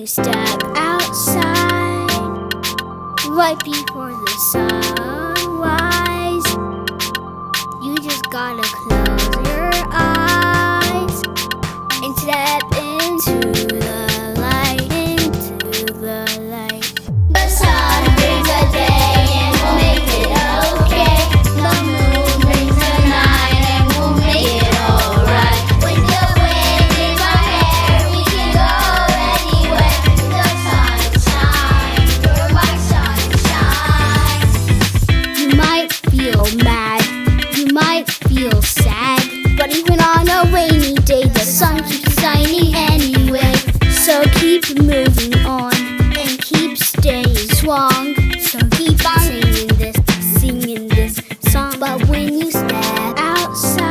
you step outside, right before the sunrise, you just gotta close your eyes and step into the light, into the light. The sun brings a day and we'll make it okay. The moon brings a night and we'll make it alright. With the wind in our hair, we can go anywhere. The sun shines, you're my sunshine. You might feel mad, you might feel sad, but even on a rainy day, the sun keeps shining anyway. So keep moving on and keep staying strong. So keep on singing this song. But when you step outside,